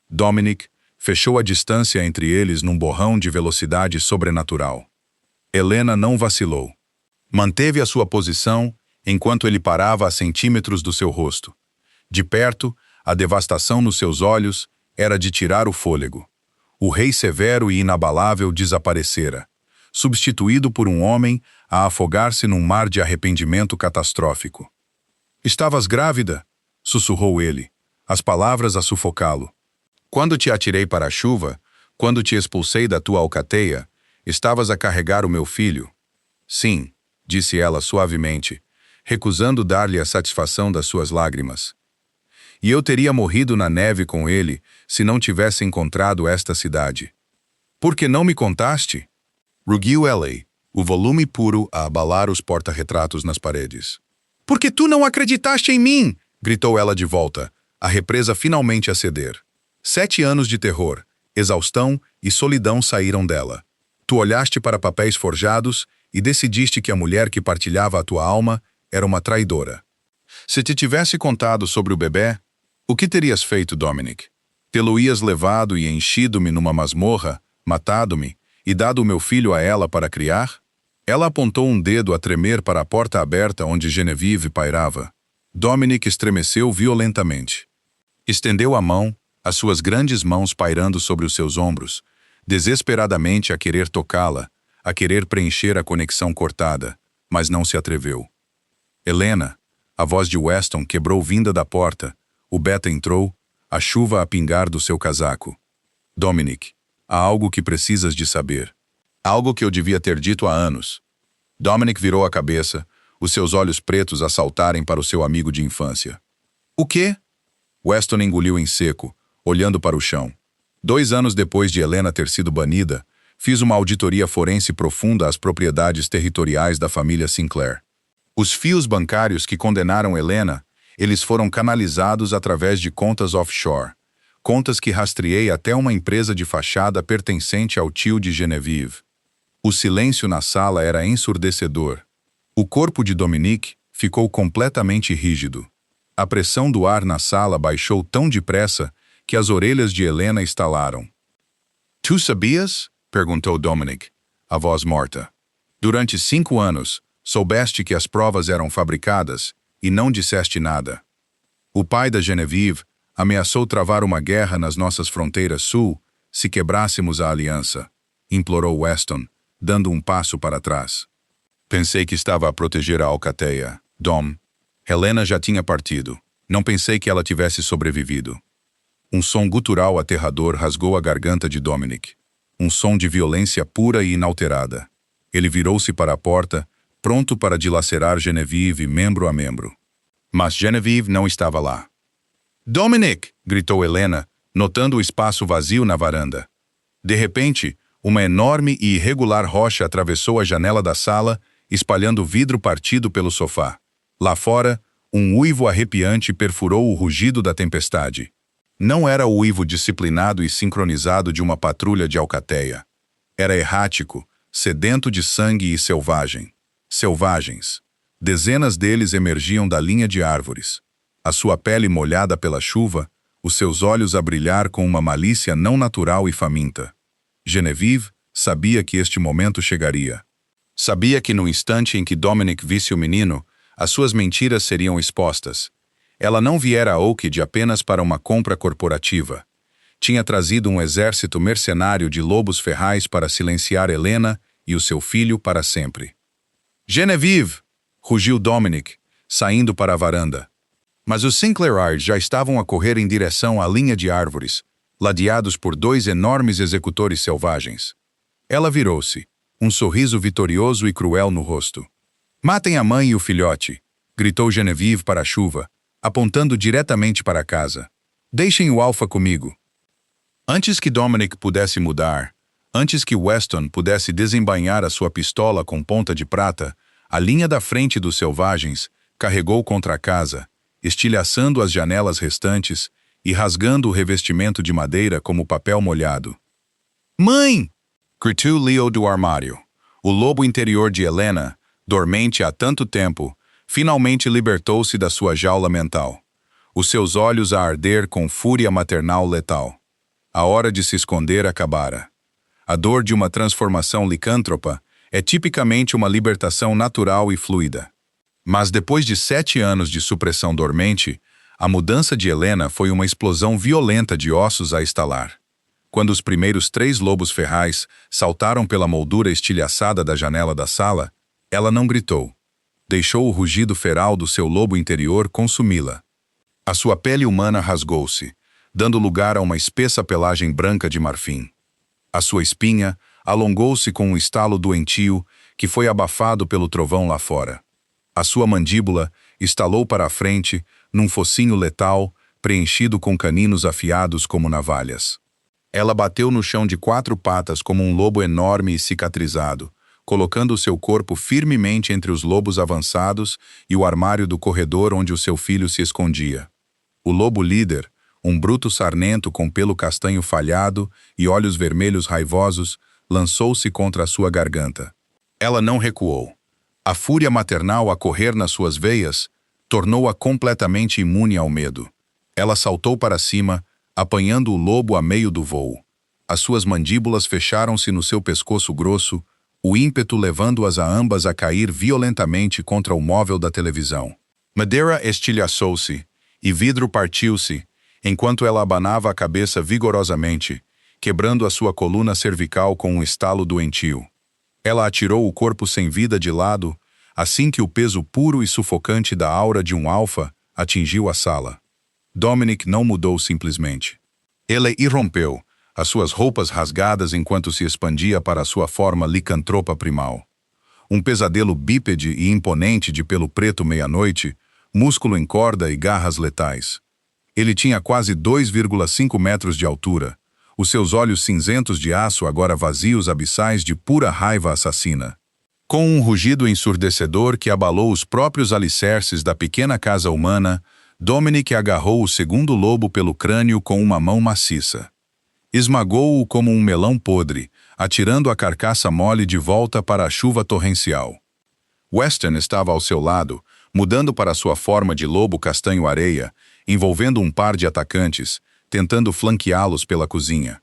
Dominic fechou a distância entre eles num borrão de velocidade sobrenatural. Helena não vacilou. Manteve a sua posição enquanto ele parava a centímetros do seu rosto. De perto, a devastação nos seus olhos era de tirar o fôlego. O rei severo e inabalável desaparecera, substituído por um homem a afogar-se num mar de arrependimento catastrófico. Estavas grávida? Sussurrou ele, as palavras a sufocá-lo. Quando te atirei para a chuva, quando te expulsei da tua alcateia, estavas a carregar o meu filho? Sim, disse ela suavemente, recusando dar-lhe a satisfação das suas lágrimas. E eu teria morrido na neve com ele se não tivesse encontrado esta cidade. Por que não me contaste? Rugiu ela, o volume puro a abalar os porta-retratos nas paredes. Porque tu não acreditaste em mim! Gritou ela de volta, a represa finalmente a ceder. 7 anos de terror, exaustão e solidão saíram dela. Tu olhaste para papéis forjados e decidiste que a mulher que partilhava a tua alma era uma traidora. Se te tivesse contado sobre o bebê, o que terias feito, Dominic? Tê-lo-ias levado e enchido-me numa masmorra, matado-me e dado o meu filho a ela para criar? Ela apontou um dedo a tremer para a porta aberta onde Genevieve pairava. Dominic estremeceu violentamente. Estendeu a mão, as suas grandes mãos pairando sobre os seus ombros, desesperadamente a querer tocá-la, a querer preencher a conexão cortada, mas não se atreveu. Helena, a voz de Weston quebrou vinda da porta, o beta entrou, a chuva a pingar do seu casaco. Dominic, há algo que precisas de saber. Algo que eu devia ter dito há anos. Dominic virou a cabeça, os seus olhos pretos a saltarem para o seu amigo de infância. O quê? Weston engoliu em seco, olhando para o chão. 2 anos depois de Helena ter sido banida, fiz uma auditoria forense profunda às propriedades territoriais da família Sinclair. Os fios bancários que condenaram Helena, eles foram canalizados através de contas offshore, contas que rastreei até uma empresa de fachada pertencente ao tio de Genevieve. O silêncio na sala era ensurdecedor. O corpo de Dominic ficou completamente rígido. A pressão do ar na sala baixou tão depressa que as orelhas de Helena estalaram. Tu sabias? Perguntou Dominic, a voz morta. Durante 5 anos, soubeste que as provas eram fabricadas e não disseste nada. O pai da Genevieve ameaçou travar uma guerra nas nossas fronteiras sul se quebrássemos a aliança, implorou Weston, dando um passo para trás. Pensei que estava a proteger a alcateia, Dom. Helena já tinha partido. Não pensei que ela tivesse sobrevivido. Um som gutural aterrador rasgou a garganta de Dominic. Um som de violência pura e inalterada. Ele virou-se para a porta, pronto para dilacerar Genevieve membro a membro. Mas Genevieve não estava lá. Dominic! Gritou Helena, notando o espaço vazio na varanda. De repente, uma enorme e irregular rocha atravessou a janela da sala, espalhando vidro partido pelo sofá. Lá fora, um uivo arrepiante perfurou o rugido da tempestade. Não era o uivo disciplinado e sincronizado de uma patrulha de alcateia. Era errático, sedento de sangue e selvagem. Selvagens. Dezenas deles emergiam da linha de árvores. A sua pele molhada pela chuva, os seus olhos a brilhar com uma malícia não natural e faminta. Genevieve sabia que este momento chegaria. Sabia que no instante em que Dominic visse o menino, as suas mentiras seriam expostas. Ela não viera a Oakwood apenas para uma compra corporativa. Tinha trazido um exército mercenário de lobos ferrais para silenciar Helena e o seu filho para sempre. Genevieve! Rugiu Dominic, saindo para a varanda. Mas os Sinclairards já estavam a correr em direção à linha de árvores, ladeados por dois enormes executores selvagens. Ela virou-se, um sorriso vitorioso e cruel no rosto. Matem a mãe e o filhote, gritou Genevieve para a chuva, apontando diretamente para a casa. Deixem o Alpha comigo. Antes que Dominic pudesse mudar, antes que Weston pudesse desembainhar a sua pistola com ponta de prata, a linha da frente dos selvagens carregou contra a casa, estilhaçando as janelas restantes e rasgando o revestimento de madeira como papel molhado. Mãe! Gritou Leo do armário. O lobo interior de Helena, dormente há tanto tempo, finalmente libertou-se da sua jaula mental. Os seus olhos a arder com fúria maternal letal. A hora de se esconder acabara. A dor de uma transformação licântropa é tipicamente uma libertação natural e fluida. Mas depois de 7 anos de supressão dormente, a mudança de Helena foi uma explosão violenta de ossos a estalar. Quando os primeiros 3 lobos ferrais saltaram pela moldura estilhaçada da janela da sala, ela não gritou. Deixou o rugido feral do seu lobo interior consumi-la. A sua pele humana rasgou-se, dando lugar a uma espessa pelagem branca de marfim. A sua espinha alongou-se com um estalo doentio que foi abafado pelo trovão lá fora. A sua mandíbula estalou para a frente, num focinho letal, preenchido com caninos afiados como navalhas. Ela bateu no chão de 4 patas como um lobo enorme e cicatrizado, colocando o seu corpo firmemente entre os lobos avançados e o armário do corredor onde o seu filho se escondia. O lobo líder, um bruto sarnento com pelo castanho falhado e olhos vermelhos raivosos, lançou-se contra a sua garganta. Ela não recuou. A fúria maternal a correr nas suas veias tornou-a completamente imune ao medo. Ela saltou para cima, apanhando o lobo a meio do voo. As suas mandíbulas fecharam-se no seu pescoço grosso, o ímpeto levando-as a ambas a cair violentamente contra o móvel da televisão. Madeira estilhaçou-se, e vidro partiu-se, enquanto ela abanava a cabeça vigorosamente, quebrando a sua coluna cervical com um estalo doentio. Ela atirou o corpo sem vida de lado, assim que o peso puro e sufocante da aura de um alfa atingiu a sala. Dominic não mudou simplesmente. Ele irrompeu, as suas roupas rasgadas enquanto se expandia para a sua forma licantropa primal. Um pesadelo bípede e imponente de pelo preto meia-noite, músculo em corda e garras letais. Ele tinha quase 2,5 metros de altura, os seus olhos cinzentos de aço agora vazios abissais de pura raiva assassina. Com um rugido ensurdecedor que abalou os próprios alicerces da pequena casa humana, Dominic agarrou o segundo lobo pelo crânio com uma mão maciça. Esmagou-o como um melão podre, atirando a carcaça mole de volta para a chuva torrencial. Weston estava ao seu lado, mudando para sua forma de lobo castanho-areia, envolvendo um par de atacantes, tentando flanqueá-los pela cozinha.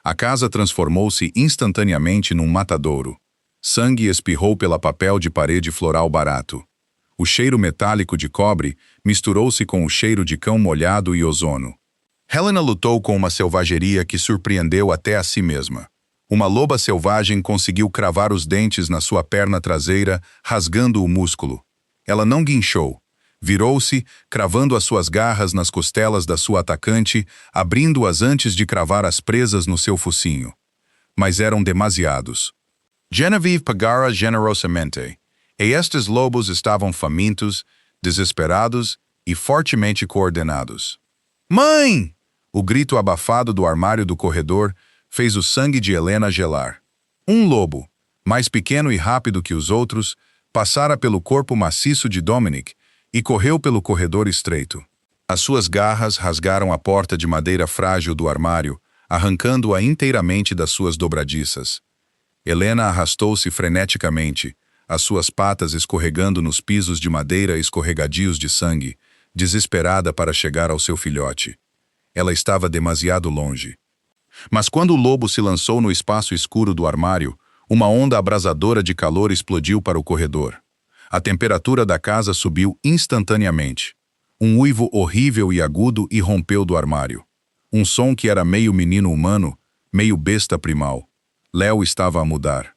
A casa transformou-se instantaneamente num matadouro. Sangue espirrou pela papel de parede floral barato. O cheiro metálico de cobre misturou-se com o cheiro de cão molhado e ozono. Helena lutou com uma selvageria que surpreendeu até a si mesma. Uma loba selvagem conseguiu cravar os dentes na sua perna traseira, rasgando o músculo. Ela não guinchou. Virou-se, cravando as suas garras nas costelas da sua atacante, abrindo-as antes de cravar as presas no seu focinho. Mas eram demasiados. Genevieve pagara generosamente, e estes lobos estavam famintos, desesperados e fortemente coordenados. Mãe! O grito abafado do armário do corredor fez o sangue de Helena gelar. Um lobo, mais pequeno e rápido que os outros, passara pelo corpo maciço de Dominic e correu pelo corredor estreito. As suas garras rasgaram a porta de madeira frágil do armário, arrancando-a inteiramente das suas dobradiças. Helena arrastou-se freneticamente, as suas patas escorregando nos pisos de madeira escorregadios de sangue, desesperada para chegar ao seu filhote. Ela estava demasiado longe. Mas quando o lobo se lançou no espaço escuro do armário, uma onda abrasadora de calor explodiu para o corredor. A temperatura da casa subiu instantaneamente. Um uivo horrível e agudo irrompeu do armário. Um som que era meio menino humano, meio besta primal. Léo estava a mudar.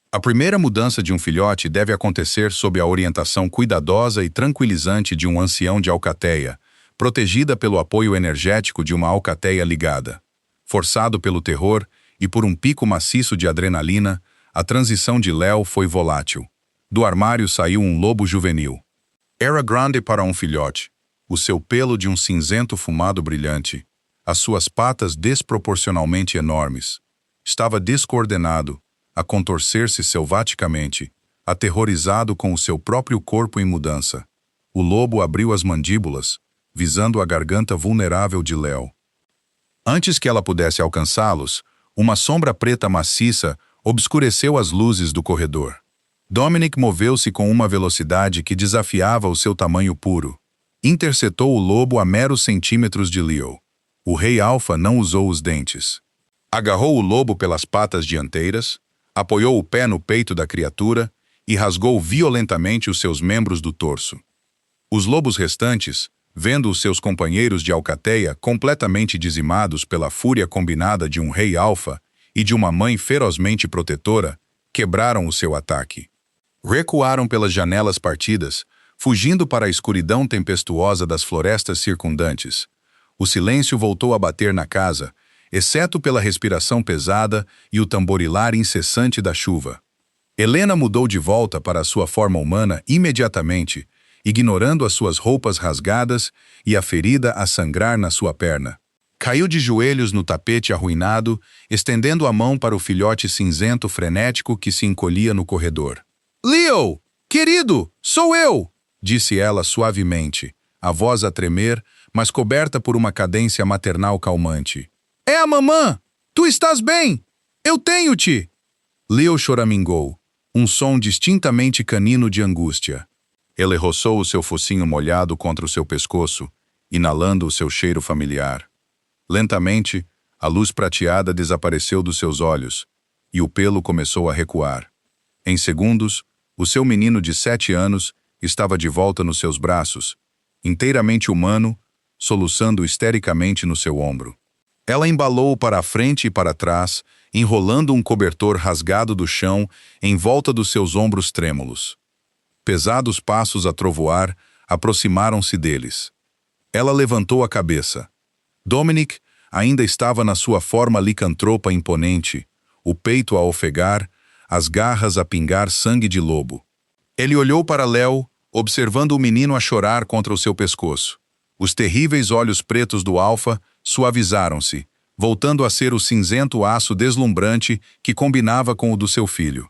A primeira mudança de um filhote deve acontecer sob a orientação cuidadosa e tranquilizante de um ancião de alcateia, protegida pelo apoio energético de uma alcateia ligada. Forçado pelo terror e por um pico maciço de adrenalina, a transição de Léo foi volátil. Do armário saiu um lobo juvenil. Era grande para um filhote, o seu pelo de um cinzento fumado brilhante, as suas patas desproporcionalmente enormes. Estava descoordenado, a contorcer-se selvaticamente, aterrorizado com o seu próprio corpo em mudança. O lobo abriu as mandíbulas, visando a garganta vulnerável de Léo. Antes que ela pudesse alcançá-los, uma sombra preta maciça obscureceu as luzes do corredor. Dominic moveu-se com uma velocidade que desafiava o seu tamanho puro. Interceptou o lobo a meros centímetros de Leo. O rei alfa não usou os dentes. Agarrou o lobo pelas patas dianteiras, apoiou o pé no peito da criatura e rasgou violentamente os seus membros do torso. Os lobos restantes, vendo os seus companheiros de alcateia completamente dizimados pela fúria combinada de um rei alfa e de uma mãe ferozmente protetora, quebraram o seu ataque. Recuaram pelas janelas partidas, fugindo para a escuridão tempestuosa das florestas circundantes. O silêncio voltou a bater na casa, exceto pela respiração pesada e o tamborilar incessante da chuva. Helena mudou de volta para a sua forma humana imediatamente, ignorando as suas roupas rasgadas e a ferida a sangrar na sua perna. Caiu de joelhos no tapete arruinado, estendendo a mão para o filhote cinzento frenético que se encolhia no corredor. "Leo! Querido! Sou eu!" disse ela suavemente, a voz a tremer, mas coberta por uma cadência maternal calmante. "É a mamã! Tu estás bem! Eu tenho-te!" Leo choramingou, um som distintamente canino de angústia. Ele roçou o seu focinho molhado contra o seu pescoço, inalando o seu cheiro familiar. Lentamente, a luz prateada desapareceu dos seus olhos, e o pelo começou a recuar. Em segundos, o seu menino de 7 anos estava de volta nos seus braços, inteiramente humano, soluçando histericamente no seu ombro. Ela embalou-o para a frente e para trás, enrolando um cobertor rasgado do chão em volta dos seus ombros trêmulos. Pesados passos a trovoar aproximaram-se deles. Ela levantou a cabeça. Dominic ainda estava na sua forma licantropa imponente, o peito a ofegar, as garras a pingar sangue de lobo. Ele olhou para Léo, observando o menino a chorar contra o seu pescoço. Os terríveis olhos pretos do alfa suavizaram-se, voltando a ser o cinzento aço deslumbrante que combinava com o do seu filho.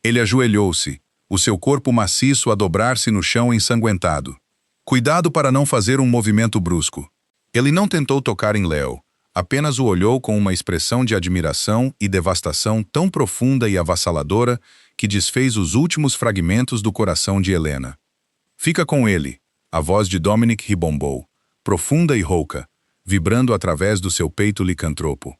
Ele ajoelhou-se, o seu corpo maciço a dobrar-se no chão ensanguentado. Cuidado para não fazer um movimento brusco. Ele não tentou tocar em Léo, apenas o olhou com uma expressão de admiração e devastação tão profunda e avassaladora que desfez os últimos fragmentos do coração de Helena. "Fica com ele", a voz de Dominic ribombou, profunda e rouca, vibrando através do seu peito licantropo.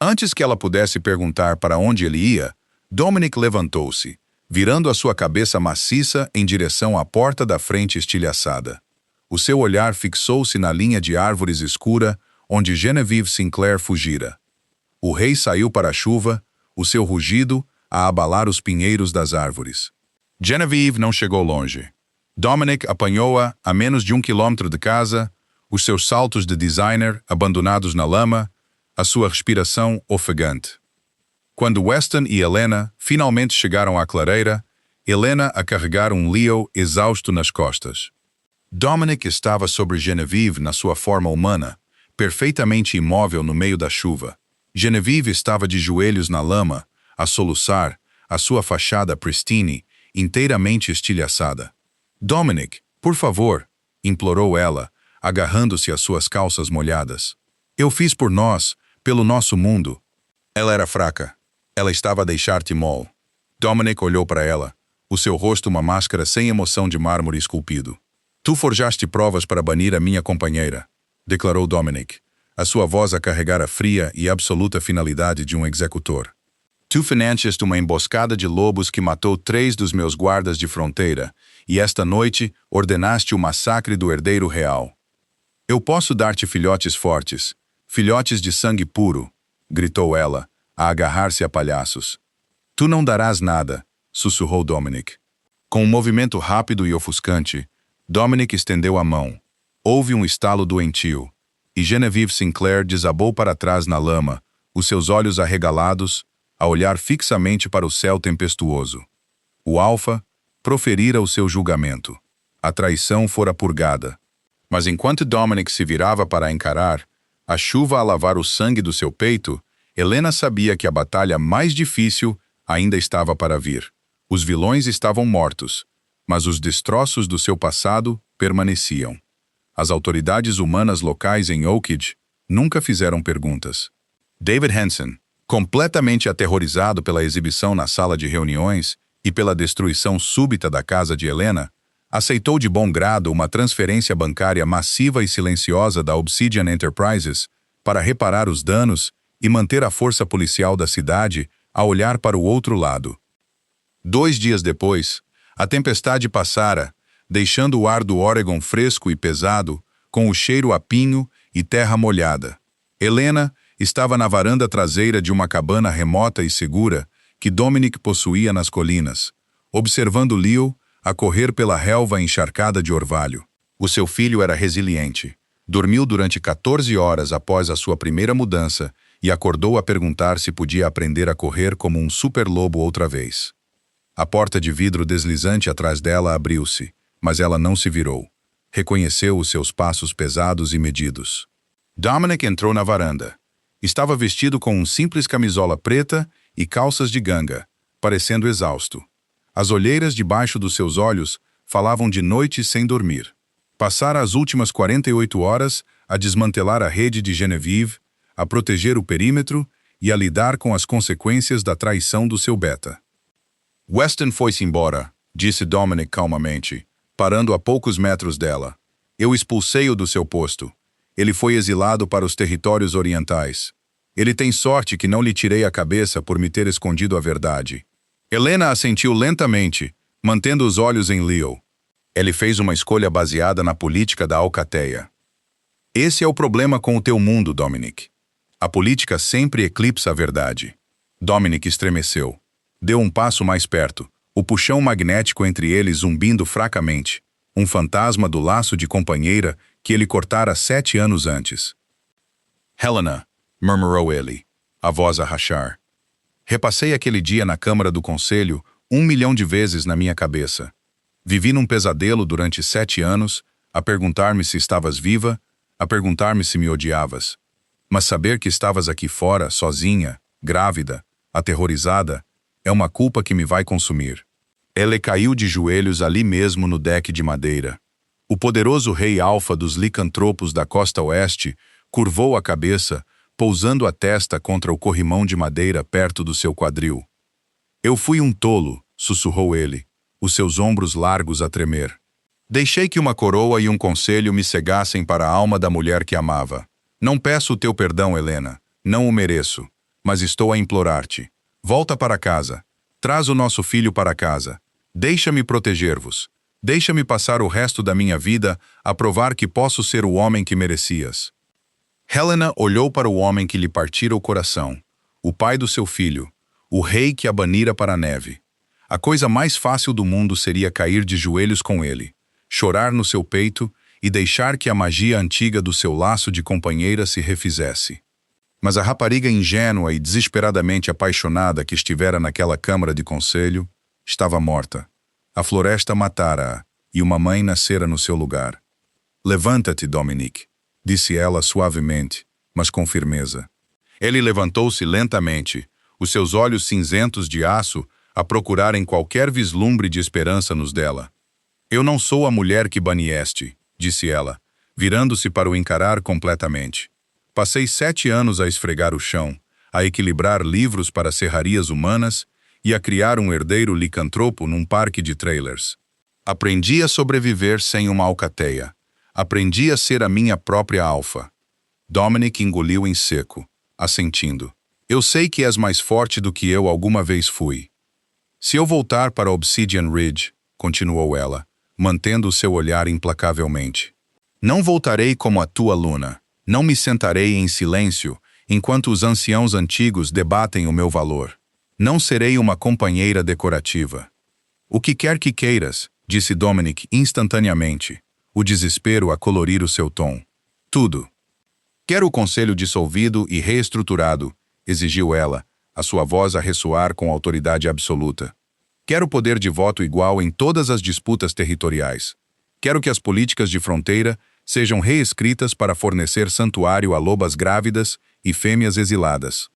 Antes que ela pudesse perguntar para onde ele ia, Dominic levantou-se, virando a sua cabeça maciça em direção à porta da frente estilhaçada. O seu olhar fixou-se na linha de árvores escura onde Genevieve Sinclair fugira. O rei saiu para a chuva, o seu rugido a abalar os pinheiros das árvores. Genevieve não chegou longe. Dominic apanhou-a a menos de 1 quilômetro de casa, os seus saltos de designer abandonados na lama, a sua respiração ofegante. Quando Weston e Helena finalmente chegaram à clareira, Helena a carregar um Leo exausto nas costas. Dominic estava sobre Genevieve na sua forma humana, perfeitamente imóvel no meio da chuva. Genevieve estava de joelhos na lama, a soluçar, a sua fachada pristine, inteiramente estilhaçada. "Dominic, por favor", implorou ela, agarrando-se às suas calças molhadas. "Eu fiz por nós, pelo nosso mundo." Ela era fraca. Ela estava a deixar-te mole. Dominic olhou para ela, o seu rosto uma máscara sem emoção de mármore esculpido. "Tu forjaste provas para banir a minha companheira", declarou Dominic, a sua voz a carregar a fria e absoluta finalidade de um executor. "Tu financiaste uma emboscada de lobos que matou 3 dos meus guardas de fronteira, e esta noite ordenaste o massacre do herdeiro real. Eu posso dar-te filhotes fortes, filhotes de sangue puro", gritou ela, a agarrar-se a palhaços. Tu não darás nada, sussurrou Dominic. Com um movimento rápido e ofuscante, Dominic estendeu a mão. Houve um estalo doentio, e Genevieve Sinclair desabou para trás na lama, os seus olhos arregalados, a olhar fixamente para o céu tempestuoso. O Alfa proferira o seu julgamento. A traição fora purgada. Mas enquanto Dominic se virava para a encarar, a chuva a lavar o sangue do seu peito, Helena sabia que a batalha mais difícil ainda estava para vir. Os vilões estavam mortos, mas os destroços do seu passado permaneciam. As autoridades humanas locais em Oakidge nunca fizeram perguntas. David Hansen, completamente aterrorizado pela exibição na sala de reuniões e pela destruição súbita da casa de Helena, aceitou de bom grado uma transferência bancária massiva e silenciosa da Obsidian Enterprises para reparar os danos e manter a força policial da cidade a olhar para o outro lado. 2 dias depois, a tempestade passara, deixando o ar do Oregon fresco e pesado, com o cheiro a pinho e terra molhada. Helena estava na varanda traseira de uma cabana remota e segura que Dominic possuía nas colinas, observando Leo a correr pela relva encharcada de orvalho. O seu filho era resiliente. Dormiu durante 14 horas após a sua primeira mudança e acordou a perguntar se podia aprender a correr como um superlobo outra vez. A porta de vidro deslizante atrás dela abriu-se, mas ela não se virou. Reconheceu os seus passos pesados e medidos. Dominic entrou na varanda. Estava vestido com um simples camisola preta e calças de ganga, parecendo exausto. As olheiras debaixo dos seus olhos falavam de noites sem dormir. Passara as últimas 48 horas a desmantelar a rede de Genevieve, a proteger o perímetro e a lidar com as consequências da traição do seu beta. Weston foi-se embora, disse Dominic calmamente, parando a poucos metros dela. Eu expulsei-o do seu posto. Ele foi exilado para os territórios orientais. Ele tem sorte que não lhe tirei a cabeça por me ter escondido a verdade. Helena assentiu lentamente, mantendo os olhos em Leo. Ele fez uma escolha baseada na política da alcateia. Esse é o problema com o teu mundo, Dominic. A política sempre eclipsa a verdade. Dominic estremeceu. Deu um passo mais perto, o puxão magnético entre eles zumbindo fracamente. Um fantasma do laço de companheira que ele cortara 7 anos antes. Helena, murmurou ele, a voz a rachar. Repassei aquele dia na Câmara do Conselho 1 milhão de vezes na minha cabeça. Vivi num pesadelo durante 7 anos, a perguntar-me se estavas viva, a perguntar-me se me odiavas. Mas saber que estavas aqui fora, sozinha, grávida, aterrorizada, é uma culpa que me vai consumir. Ele caiu de joelhos ali mesmo no deck de madeira. O poderoso rei alfa dos licantropos da costa oeste curvou a cabeça, pousando a testa contra o corrimão de madeira perto do seu quadril. Eu fui um tolo, sussurrou ele, os seus ombros largos a tremer. Deixei que uma coroa e um conselho me cegassem para a alma da mulher que amava. Não peço o teu perdão, Helena, não o mereço, mas estou a implorar-te. Volta para casa. Traz o nosso filho para casa. Deixa-me proteger-vos. Deixa-me passar o resto da minha vida a provar que posso ser o homem que merecias. Helena olhou para o homem que lhe partira o coração, o pai do seu filho, o rei que a banira para a neve. A coisa mais fácil do mundo seria cair de joelhos com ele, chorar no seu peito e deixar que a magia antiga do seu laço de companheira se refizesse. Mas a rapariga ingênua e desesperadamente apaixonada que estivera naquela câmara de conselho estava morta. A floresta matara-a e uma mãe nascera no seu lugar. Levanta-te, Dominic, disse ela suavemente, mas com firmeza. Ele levantou-se lentamente, os seus olhos cinzentos de aço a procurarem qualquer vislumbre de esperança nos dela. Eu não sou a mulher que banieste, disse ela, virando-se para o encarar completamente. Passei 7 anos a esfregar o chão, a equilibrar livros para serrarias humanas e a criar um herdeiro licantropo num parque de trailers. Aprendi a sobreviver sem uma alcateia. Aprendi a ser a minha própria alfa. Dominic engoliu em seco, assentindo. Eu sei que és mais forte do que eu alguma vez fui. Se eu voltar para Obsidian Ridge, continuou ela, mantendo o seu olhar implacavelmente, não voltarei como a tua Luna. Não me sentarei em silêncio enquanto os anciãos antigos debatem o meu valor. Não serei uma companheira decorativa. O que quer que queiras, disse Dominic instantaneamente, o desespero a colorir o seu tom. Tudo. Quero o conselho dissolvido e reestruturado, exigiu ela, a sua voz a ressoar com autoridade absoluta. Quero poder de voto igual em todas as disputas territoriais. Quero que as políticas de fronteira sejam reescritas para fornecer santuário a lobas grávidas e fêmeas exiladas.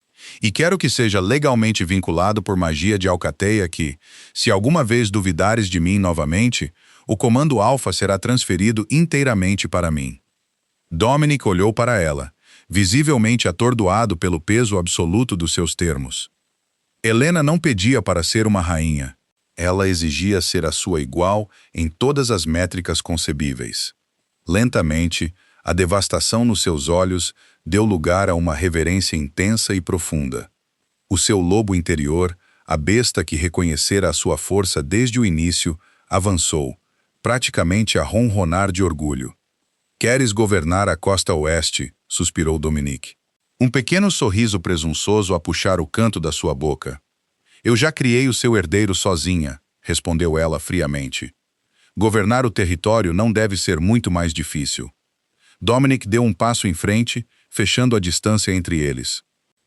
E quero que seja legalmente vinculado por magia de alcateia que, se alguma vez duvidares de mim novamente, o comando alfa será transferido inteiramente para mim. Dominic olhou para ela, visivelmente atordoado pelo peso absoluto dos seus termos. Helena não pedia para ser uma rainha. Ela exigia ser a sua igual em todas as métricas concebíveis. Lentamente, a devastação nos seus olhos deu lugar a uma reverência intensa e profunda. O seu lobo interior, a besta que reconhecera a sua força desde o início, avançou, praticamente a ronronar de orgulho. Queres governar a costa oeste, suspirou Dominic. Um pequeno sorriso presunçoso a puxar o canto da sua boca. Eu já criei o seu herdeiro sozinha, respondeu ela friamente. Governar o território não deve ser muito mais difícil. Dominic deu um passo em frente, fechando a distância entre eles.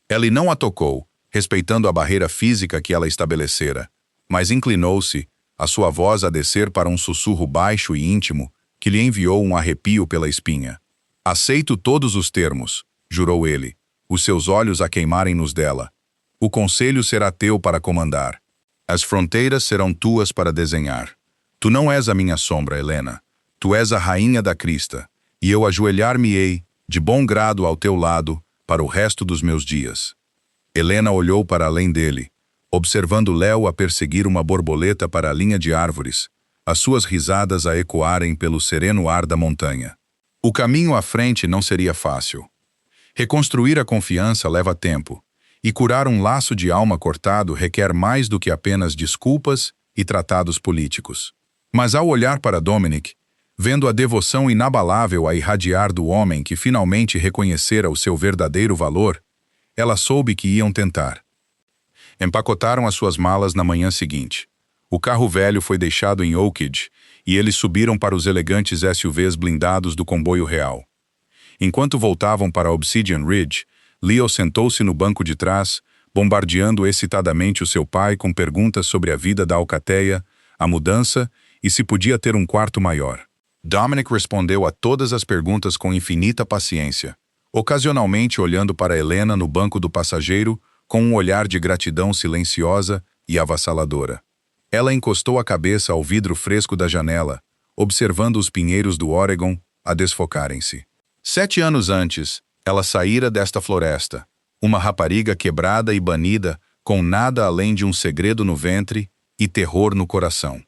Ela não a tocou, respeitando a barreira física que ela estabelecera, mas inclinou-se, a sua voz a descer para um sussurro baixo e íntimo que lhe enviou um arrepio pela espinha. Aceito todos os termos, jurou ele, os seus olhos a queimarem nos dela. O conselho será teu para comandar. As fronteiras serão tuas para desenhar. Tu não és a minha sombra, Helena. Tu és a rainha da crista, e eu ajoelhar-me-ei, de bom grado ao teu lado, para o resto dos meus dias. Helena olhou para além dele, observando Léo a perseguir uma borboleta para a linha de árvores, as suas risadas a ecoarem pelo sereno ar da montanha. O caminho à frente não seria fácil. Reconstruir a confiança leva tempo, e curar um laço de alma cortado requer mais do que apenas desculpas e tratados políticos. Mas ao olhar para Dominic, vendo a devoção inabalável a irradiar do homem que finalmente reconhecera o seu verdadeiro valor, ela soube que iam tentar. Empacotaram as suas malas na manhã seguinte. O carro velho foi deixado em Oakridge e eles subiram para os elegantes SUVs blindados do comboio real. Enquanto voltavam para Obsidian Ridge, Leo sentou-se no banco de trás, bombardeando excitadamente o seu pai com perguntas sobre a vida da alcateia, a mudança e se podia ter um quarto maior. Dominic respondeu a todas as perguntas com infinita paciência, ocasionalmente olhando para Helena no banco do passageiro com um olhar de gratidão silenciosa e avassaladora. Ela encostou a cabeça ao vidro fresco da janela, observando os pinheiros do Oregon a desfocarem-se. 7 anos antes, ela saíra desta floresta, uma rapariga quebrada e banida, com nada além de um segredo no ventre e terror no coração.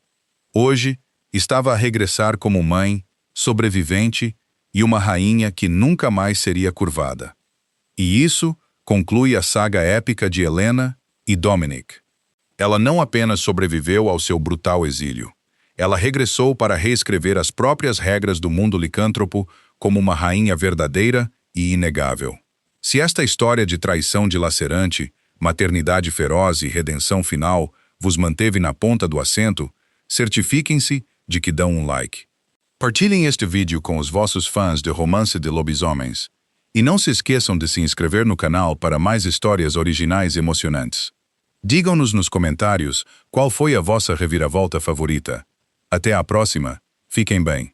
Hoje, estava a regressar como mãe, sobrevivente e uma rainha que nunca mais seria curvada. E isso conclui a saga épica de Helena e Dominic. Ela não apenas sobreviveu ao seu brutal exílio. Ela regressou para reescrever as próprias regras do mundo licântropo como uma rainha verdadeira e inegável. Se esta história de traição dilacerante, maternidade feroz e redenção final vos manteve na ponta do assento, certifiquem-se de que dão um like. Partilhem este vídeo com os vossos fãs de Romance de Lobisomens. E não se esqueçam de se inscrever no canal para mais histórias originais e emocionantes. Digam-nos nos comentários qual foi a vossa reviravolta favorita. Até a próxima, fiquem bem.